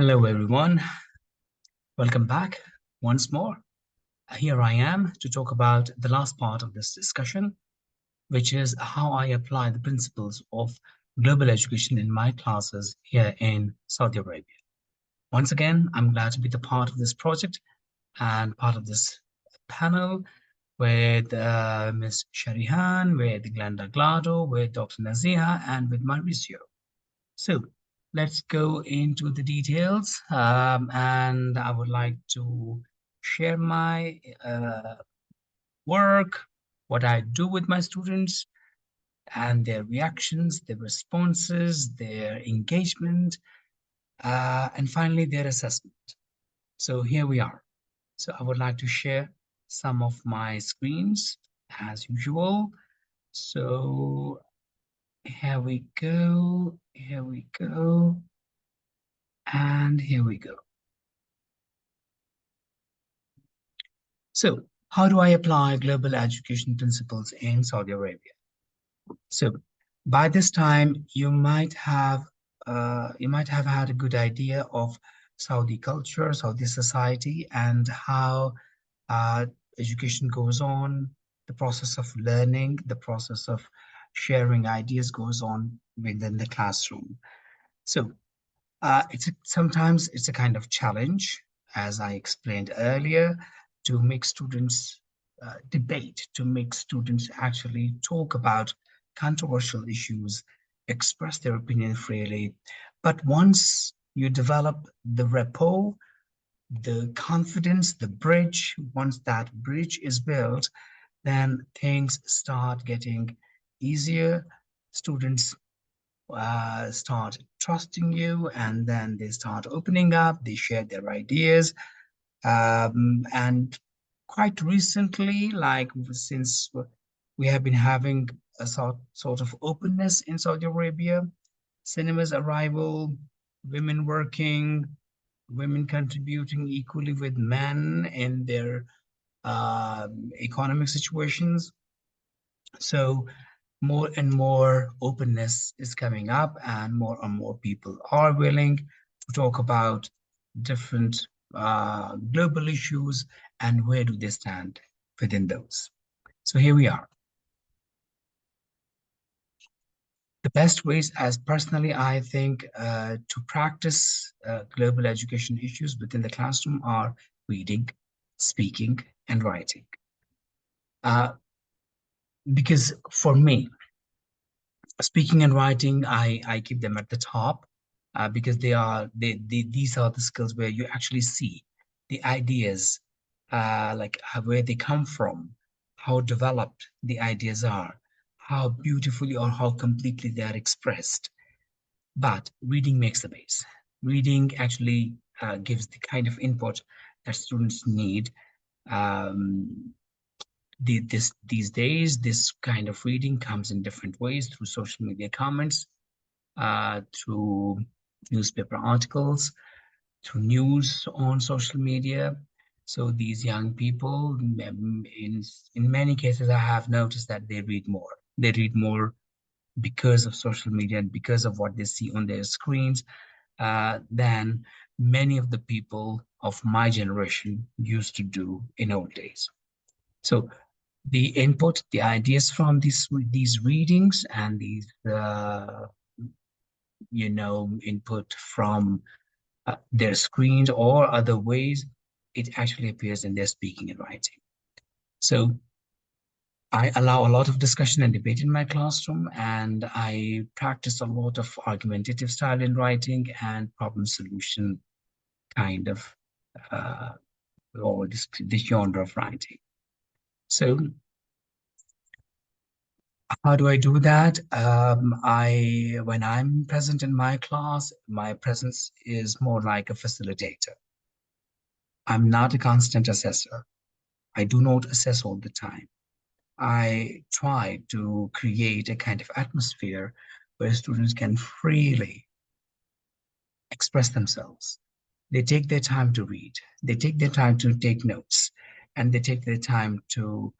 Hello, everyone. Welcome back once more. Here I am to talk about the last part of this discussion, which is how I apply the principles of global education in my classes here in Saudi Arabia. Once again, I'm glad to be the part of this project and part of this panel with Ms. Sharihan, with Glenda Glado, with Dr. Naziha, and with Mauricio. So let's go into the details. And I would like to share my work, what I do with my students, and their reactions, their responses, their engagement, and finally their assessment. So here we are. So I would like to share some of my screens as usual. So here we go, here we go. And here we go. So how do I apply global education principles in Saudi Arabia? So by this time, you might have had a good idea of Saudi culture, Saudi society, and how uh, education goes on, the process of learning, the process of sharing ideas goes on within the classroom. So sometimes it's a kind of challenge, as I explained earlier, to make students debate, to make students actually talk about controversial issues, express their opinion freely. But once you develop the rapport, the confidence, the bridge, once that bridge is built, then things start getting easier. Students start trusting you, and then they start opening up, they share their ideas. And quite recently, like since we have been having a sort of openness in Saudi Arabia, cinema's arrival, women working, women contributing equally with men in their economic situations. So more and more openness is coming up, and more people are willing to talk about different global issues and where do they stand within those. So here we are. The best ways, as personally, I think, to practice global education issues within the classroom are reading, speaking, and writing. Uh, because for me, speaking and writing, I keep them at the top because these are the skills where you actually see the ideas, where they come from, how developed the ideas are, how beautifully or how completely they are expressed. But reading makes the base. Reading actually gives the kind of input that students need. Um, these days, this kind of reading comes in different ways through social media comments, through newspaper articles, through news on social media. So these young people, in many cases, I have noticed that they read more. They read more because of social media and because of what they see on their screens than many of the people of my generation used to do in old days. So the input, the ideas from these readings and these input from their screens or other ways, it actually appears in their speaking and writing. So I allow a lot of discussion and debate in my classroom, and I practice a lot of argumentative style in writing and problem solution kind of uh, or this genre of writing. So how do I do that? When I'm present in my class, my presence is more like a facilitator. I'm not a constant assessor. I do not assess all the time. I try to create a kind of atmosphere where students can freely express themselves. They take their time to read, they take their time to take notes, and they take their time to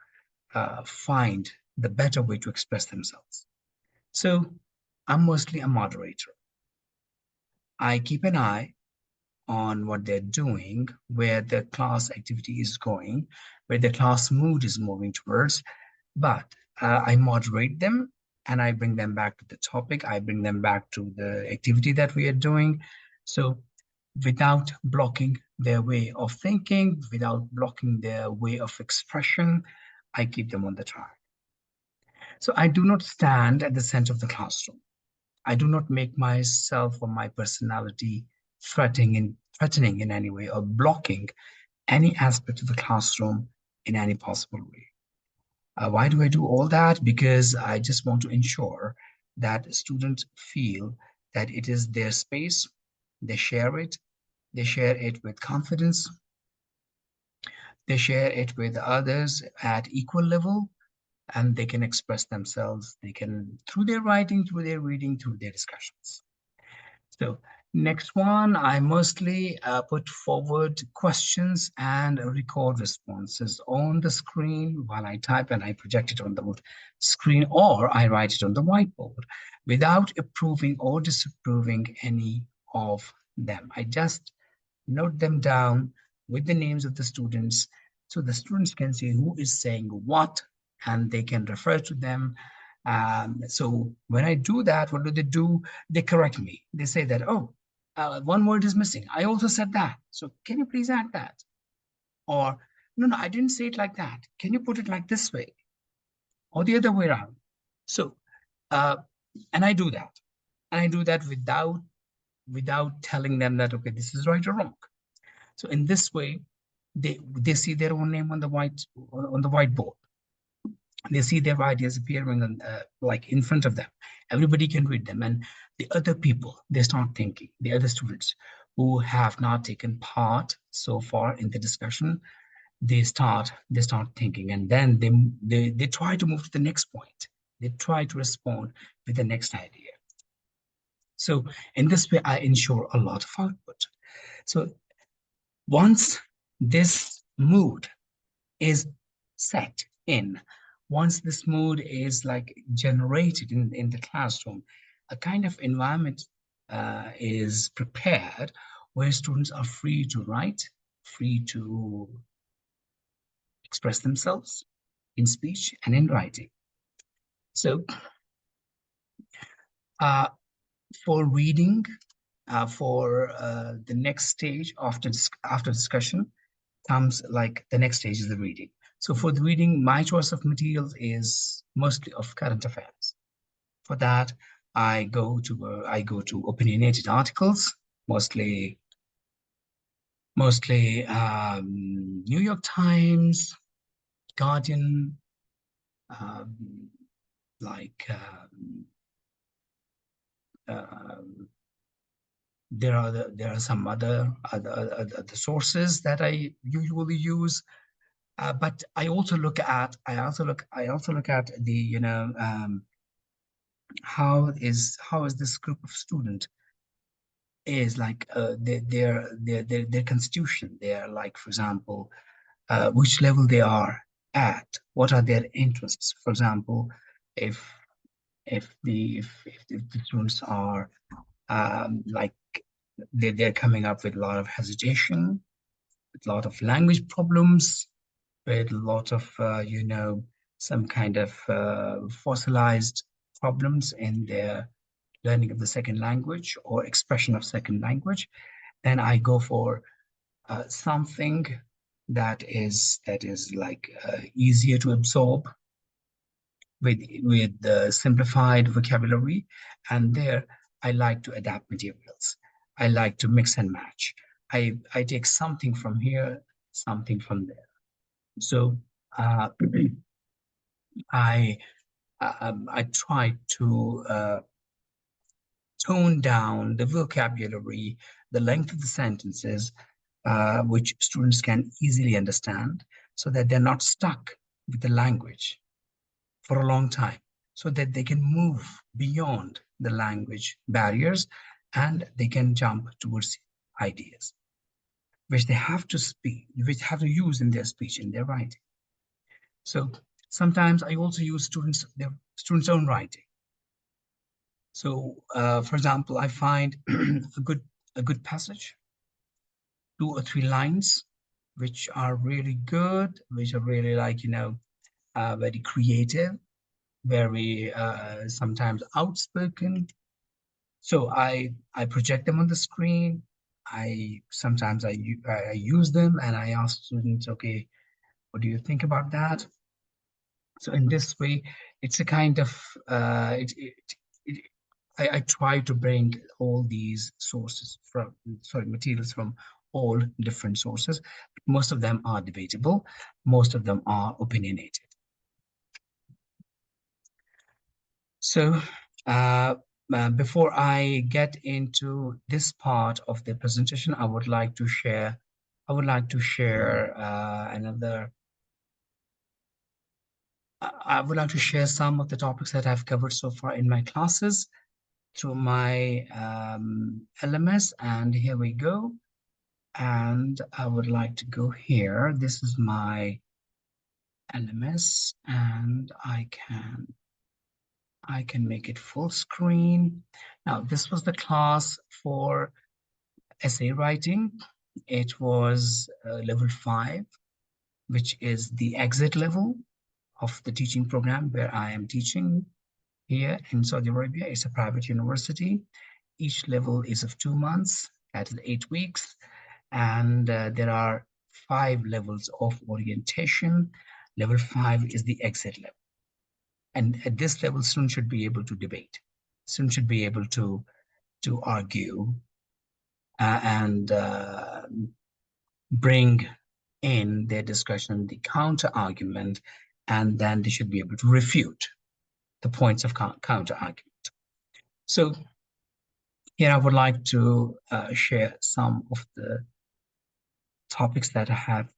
find the better way to express themselves. So I'm mostly a moderator. I keep an eye on what they're doing, where the class activity is going, where the class mood is moving towards, but I moderate them and I bring them back to the topic. I bring them back to the activity that we are doing. So without blocking their way of thinking, without blocking their way of expression, I keep them on the track. So I do not stand at the center of the classroom. I do not make myself or my personality threatening in any way or blocking any aspect of the classroom in any possible way. Why do I do all that? Because I just want to ensure that students feel that it is their space, they share it with confidence, they share it with others at equal level, and they can express themselves. They can, through their writing, through their reading, through their discussions. So next one, I mostly put forward questions and record responses on the screen while I type, and I project it on the screen, or I write it on the whiteboard without approving or disapproving any of them. I just note them down with the names of the students so the students can see who is saying what and they can refer to them. So when I do that, what do they do? They correct me. They say that, oh, one word is missing. I also said that. So can you please add that? Or, no, I didn't say it like that. Can you put it like this way? Or the other way around? So, uh, and I do that. And I do that without telling them that, okay, this is right or wrong. So in this way, they see their own name on the whiteboard. They see their ideas appearing on, like in front of them. Everybody can read them, and the other people, they start thinking. The other students who have not taken part so far in the discussion, they start thinking, and then they try to move to the next point. They try to respond with the next idea. So in this way, I ensure a lot of output. So once this mood is set in, once this mood is like generated in the classroom, a kind of environment is prepared where students are free to write, free to express themselves in speech and in writing. So uh, for reading, for the next stage after discussion comes, like the next stage is the reading. So for the reading, my choice of materials is mostly of current affairs. For that, I go to opinionated articles, mostly New York Times, Guardian, um, like there are some other sources that I usually use. But I also look at the, how is this group of student is like, their constitution. They are like, for example, which level they are at, what are their interests. For example, if the students are like they're coming up with a lot of hesitation, with a lot of language problems, with a lot of some kind of fossilized problems in their learning of the second language or expression of second language, then I go for something that is like easier to absorb with the simplified vocabulary. And there I like to adapt materials. I like to mix and match. I take something from here, something from there. So uh, I try to tone down the vocabulary, the length of the sentences, which students can easily understand, so that they're not stuck with the language for a long time, so that they can move beyond the language barriers and they can jump towards ideas, which they have to speak, which have to use in their speech, in their writing. So sometimes I also use their students' own writing. So, for example, I find a good passage. 2 or 3 lines, which are really good, which are really like, very creative, very sometimes outspoken. So I project them on the screen. I sometimes I use them and I ask students, okay, what do you think about that? So in this way, it's a kind of it, I try to bring all these sources from, sorry, materials from all different sources. Most of them are debatable. Most of them are opinionated. So before I get into this part of the presentation, I would like to share I would like to share some of the topics that I've covered so far in my classes through my LMS. And here we go. And I would like to go here. This is my LMS, and I can make it full screen. Now, this was the class for essay writing. It was level 5, which is the exit level of the teaching program where I am teaching here in Saudi Arabia. It's a private university. Each level is of 2 months, that is 8 weeks. And there are 5 levels of orientation. Level 5 is the exit level. And at this level, students should be able to debate. Students should be able to argue and bring in their discussion the counter argument, and then they should be able to refute the points of counter argument. So here I would like to share some of the topics that I have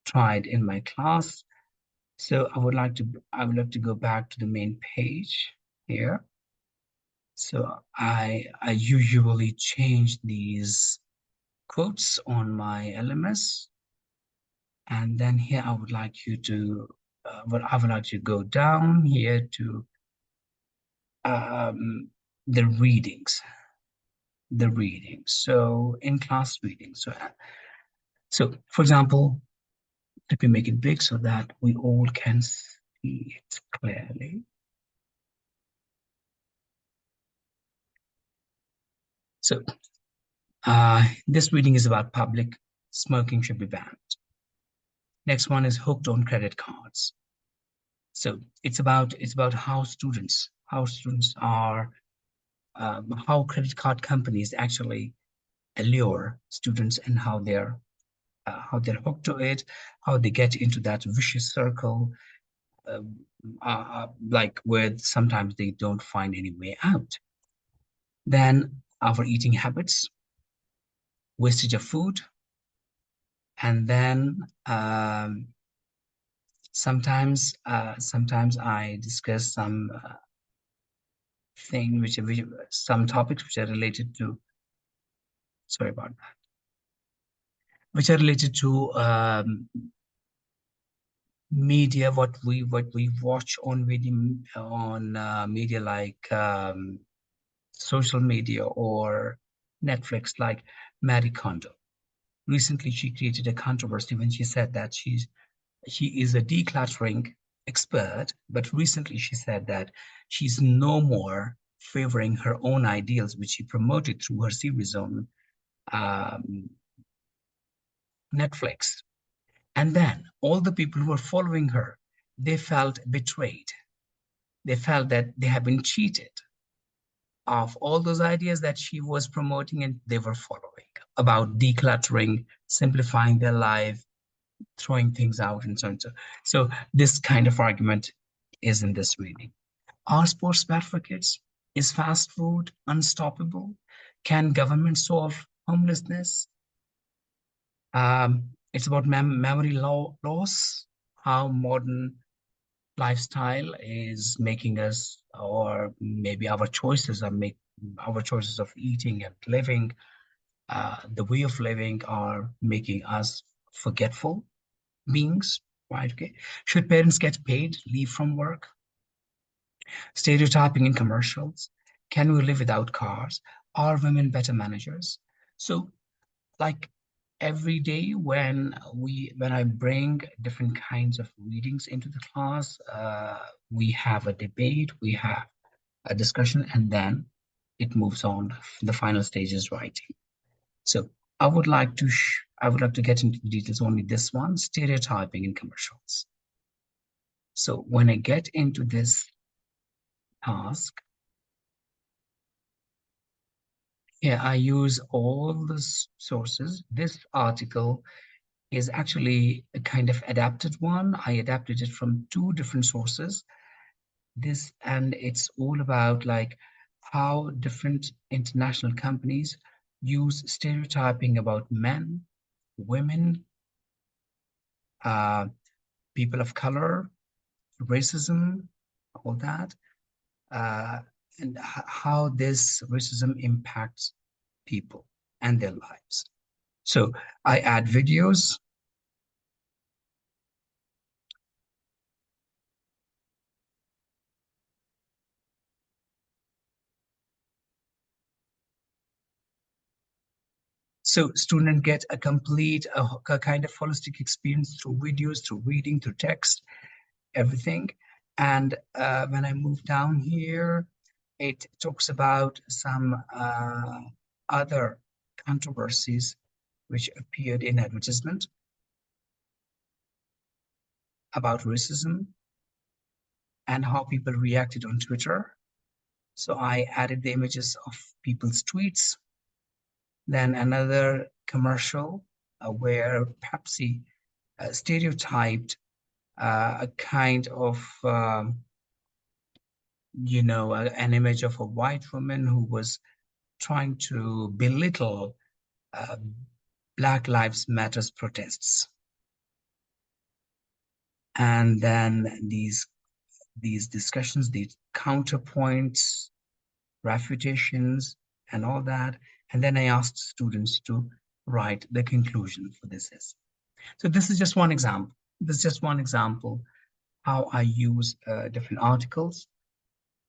tried in my class. So I would like to go back to the main page here. So I usually change these quotes on my LMS. And then here I would like you to, I would like to go down here to um, the readings, So in class readings. So for example, let me make it big so that we all can see it clearly. So this reading is about public smoking should be banned. Next one is hooked on credit cards. So it's about how students are how credit card companies actually allure students and how they're hooked to it, how they get into that vicious circle, like where sometimes they don't find any way out. Then our eating habits, wastage of food, and then sometimes I discuss some some topics which are related to, sorry about that, which are related to media, what we watch on media like social media or Netflix, like Marie Kondo. Recently, she created a controversy when she said that she is a decluttering expert, but recently she said that she's no more favoring her own ideals, which she promoted through her series on um, Netflix. And then all the people who were following her, they felt betrayed. They felt that they have been cheated of all those ideas that she was promoting and they were following about decluttering, simplifying their life, throwing things out, and so on. So this kind of argument is in this reading. Are sports bad for kids? Is fast food unstoppable? Can government solve homelessness? It's about memory loss, how modern lifestyle is making us, or maybe our choices of eating and living, the way of living are making us forgetful beings, right? Okay. Should parents get paid leave from work? Stereotyping in commercials. Can we live without cars? Are women better managers? So, like, every day when I bring different kinds of readings into the class, we have a debate, we have a discussion, and then it moves on. The final stage is writing. So I would like to get into the details only this one, stereotyping in commercials. So when I get into this task, here I use all the sources. This article is actually a kind of adapted one. I adapted it from two different sources. And it's all about like how different international companies use stereotyping about men, women, uh, people of color, racism, all that, uh, and how this racism impacts people and their lives. So I add videos. So students get a complete, a kind of holistic experience through videos, through reading, through text, everything. And when I move down here, it talks about some other controversies which appeared in advertisement about racism and how people reacted on Twitter. So I added the images of people's tweets. Then another commercial where Pepsi stereotyped a kind of an image of a white woman who was trying to belittle uh, Black Lives Matters protests. And then these discussions, these counterpoints, refutations, and all that. And then I asked students to write the conclusion for this essay. So this is just one example. This is just one example how I use different articles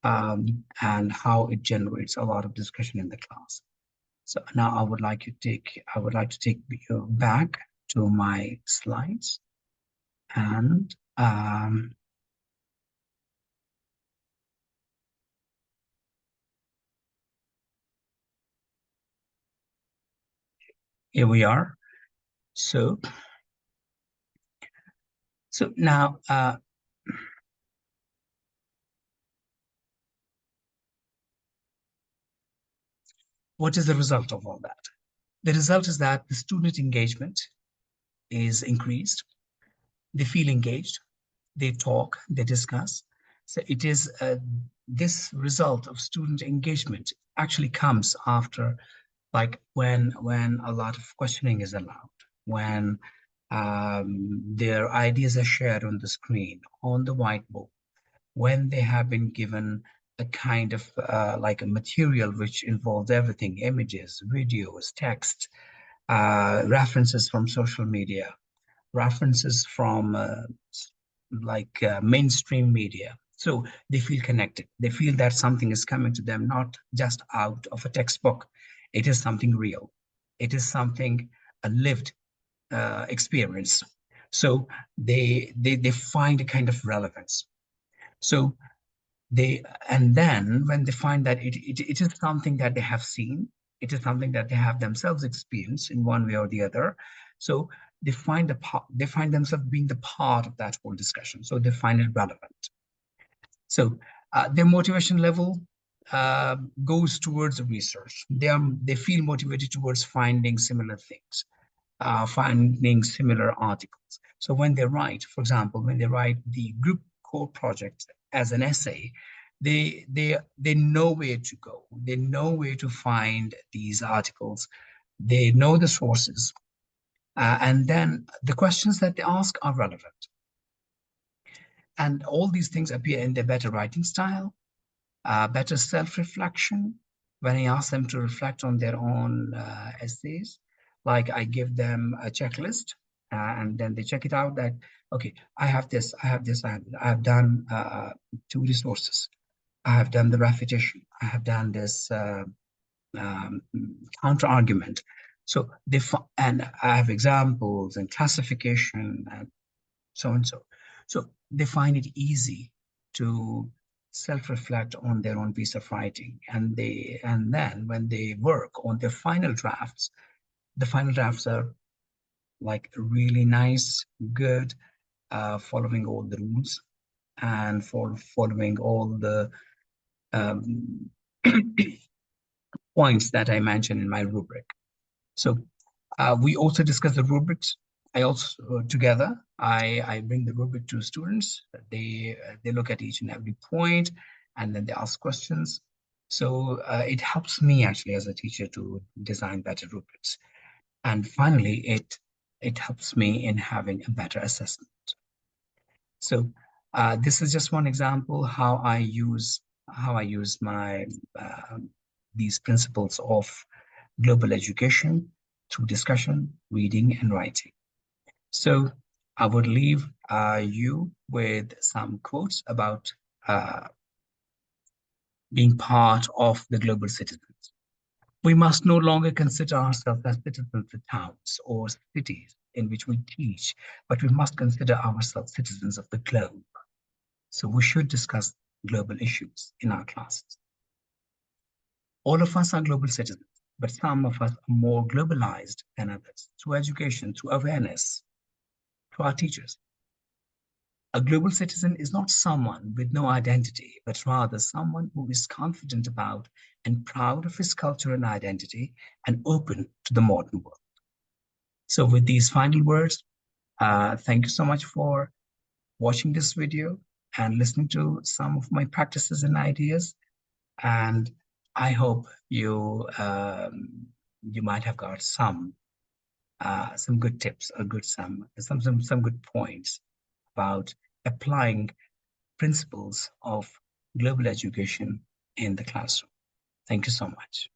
and how it generates a lot of discussion in the class. So now I would like to take you back to my slides and here we are. So, so now, what is the result of all that? The result is that the student engagement is increased. They feel engaged. They talk. They discuss. So it is this result of student engagement actually comes after, like when a lot of questioning is allowed, when their ideas are shared on the screen, on the whiteboard, when they have been given a kind of like a material which involves everything, images, videos, text, references from social media, references from mainstream media. So they feel connected. They feel that something is coming to them, not just out of a textbook. It is something real. It is something, a lived experience. So they find a kind of relevance. So and then when they find that it is something that they have seen, it is something that they have themselves experienced in one way or the other. So they find themselves being the part of that whole discussion. So they find it relevant. So their motivation level goes towards the research. They feel motivated towards finding similar things, finding similar articles. So when they write, for example, when they write the group core project as an essay, they know where to go. They know where to find these articles. They know the sources, and then the questions that they ask are relevant. And all these things appear in their better writing style, better self-reflection. When I ask them to reflect on their own essays, like I give them a checklist, and then they check it out that, okay, I have this, I have this, I have done two resources. I have done the refutation. I have done this counter argument. So and I have examples and classification and so and so. So they find it easy to self-reflect on their own piece of writing, and then when they work on their final drafts, the final drafts are like really nice, good, following all the rules and following all the um, points that I mentioned in my rubric. So we also discuss the rubrics. I also together I bring the rubric to students. They look at each and every point, and then they ask questions. So it helps me actually as a teacher to design better rubrics. And finally, it helps me in having a better assessment. So this is just one example how I use my these principles of global education through discussion, reading, and writing. So I would leave you with some quotes about being part of the global citizens. We must no longer consider ourselves as citizens of towns or cities in which we teach, but we must consider ourselves citizens of the globe. So we should discuss global issues in our classes. All of us are global citizens, but some of us are more globalized than others through education, through awareness, to our teachers. A global citizen is not someone with no identity, but rather someone who is confident about and proud of his culture and identity and open to the modern world. So with these final words, thank you so much for watching this video and listening to some of my practices and ideas. And I hope you might have got some good tips or some good points about applying principles of global education in the classroom. Thank you so much.